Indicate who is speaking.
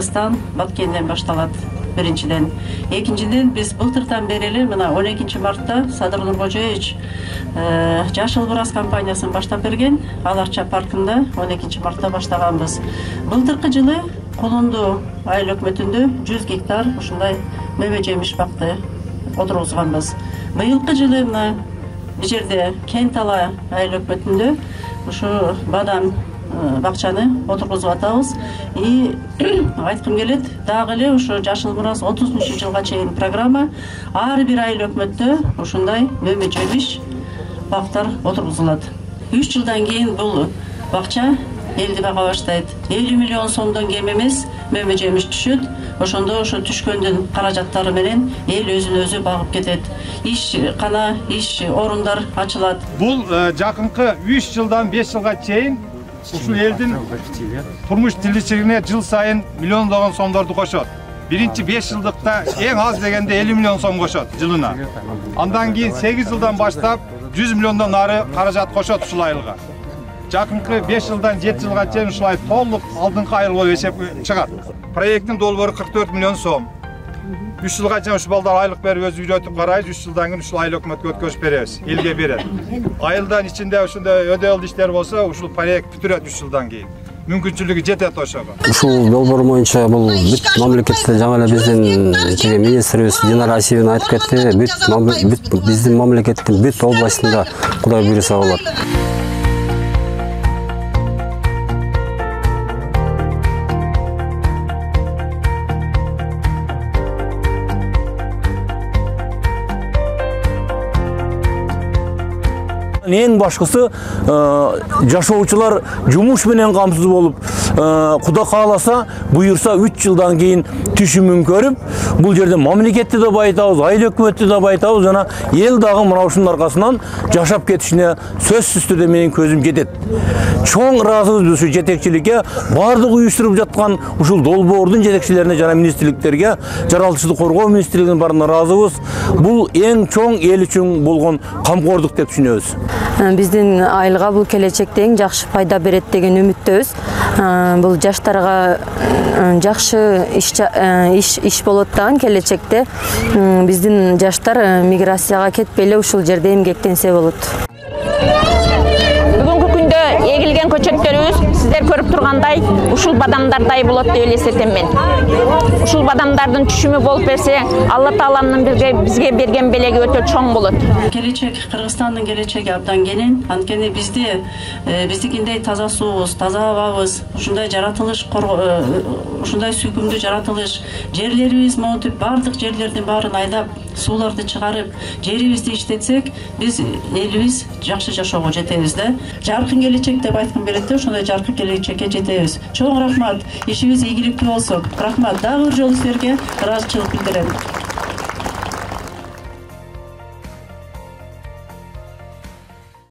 Speaker 1: Кыргызстан Баткенден башталат. Биринчиден. Экинчиден биз былтырдан бери эле мына 12 мартта Садыр Нуркожоевич Жашыл Бурас компаниясын баштап берген. Аларча паркында 12 мартта баштаганбыз. Былтыркы жылы Колунду айыл өкмөтүндө 100 гектар ушундай мөбө жемиш бакты отургузганбыз. Быйылкы жылы мына бул жерде Кентала айыл өкмөтүндө ушу бадам бакчаны отургузуп атабыз. И айткым келет, дагы эле ушу Жашыл Бурас 30-жылга чейин программа ар бир айыл өкмөттө ушундай мөбө жемиш бактар отургузулат. 3 жылдан кийин бул бакча элди бага баштайт. 50 миллион сомдон кем эмес мөбө жемиш түшөт. Ошондо ошо түшкөндүн каражаттары менен эл өзүн өзү багып кетет. Ишкана, иш орундар ачылат.
Speaker 2: Бул жакынкы 3 жылдан 5 жылга чейин ушул элдин турмуш тиричилигине жыл сайын миллиондогон сомдорду кошот. Биринчи 5 жылдыкта эң аз дегенде 50 миллион сом кошот жылына. Андан кийин 8 жылдан баштап 100 миллиондон ары каражат кошот ушул айылга. Жакынкы 5 жылдан 7 жылга чейин ушулай толук алдыңкы айыл болуп эсеп чыгат. Проекттин долбоору 44 миллион сом. 3 жылга чейин ушул балдар айлык берип өзү үйрөтүп карайбыз. 3 жылдан кийин ушул айыл өкмөткө өткөзүп беребиз, элге берет. Айылдан ичинде ушундай өдөөлүү иштер болсо, ушул проект бүтүрөт 3 жылдан кийин. Мүмкүнчүлүгү жетет ошого.
Speaker 3: Ушул долбоор боюнча бул бүт мамлекетте жаңа эле биздин министрибиз Динара Асиевна айтып кетти, бүт биздин мамлекеттин бүт областында Кудай буйруса болот.
Speaker 4: Эң башкысы жашоочулар жумуш менен камсыз болуп, Кудай кааласа, буйурса 3 жылдан кийин түшүмүн көрүп, бул жерде мамлекетти да байытабыз, айыл өкмөттү да байытабыз, жана эл дагы мына ушунун аркасынан жашап кетишине сөзсүз түрдө менин көзүм жетет. Чоң ыраазыбыз ушу жетекчиликке, бардык уюштуруп жаткан ушул долбоордун жетекчилерине жана министрликтерге, жаралчылык коргоо министрлигинин баарына ыраазыбыз. Бул эң чоң эл үчүн болгон камкордук деп түшүнөбүз.
Speaker 5: Биздин айылга бул келечекте эң жакшы пайда берет деген үмүттөбүз. Бул жаштарга жакшы иш болот дагы келечекте. Биздин жаштар миграцияга кетпей эле ушул жерде эмгектенсе болот.
Speaker 6: Бүгүнкү күндө эгилген көчөттөрүбүз сиздер көрүп тургандай ушул бадамдардай болот деп элестетем мен. Ушул бадамдардын түшүмү болуп берсе, Алла Тааланын бизге берген белеги өтө чоң болот.
Speaker 1: Келечек, Кыргызстандын келечеги абдан кенен. Анткени биздикиндей таза суубуз, таза абабыз, ушундай жаратылыш, ушундай сүйкүмдүү жаратылыш, жерлерибиз монтип, бардык жерлердин баарын айдап, сууларды чыгарып, жерибизди иштетсек, биз элибиз жакшы жашоого жетебиз да. Жаркын келечек деп айткым келет да, ошондой жаркын келечекке жетебиз. Чоң рахмат, ишибиз ийгиликтүү болсун. Рахмат, дагы бир жолу силерге ыраазычылык билдирем.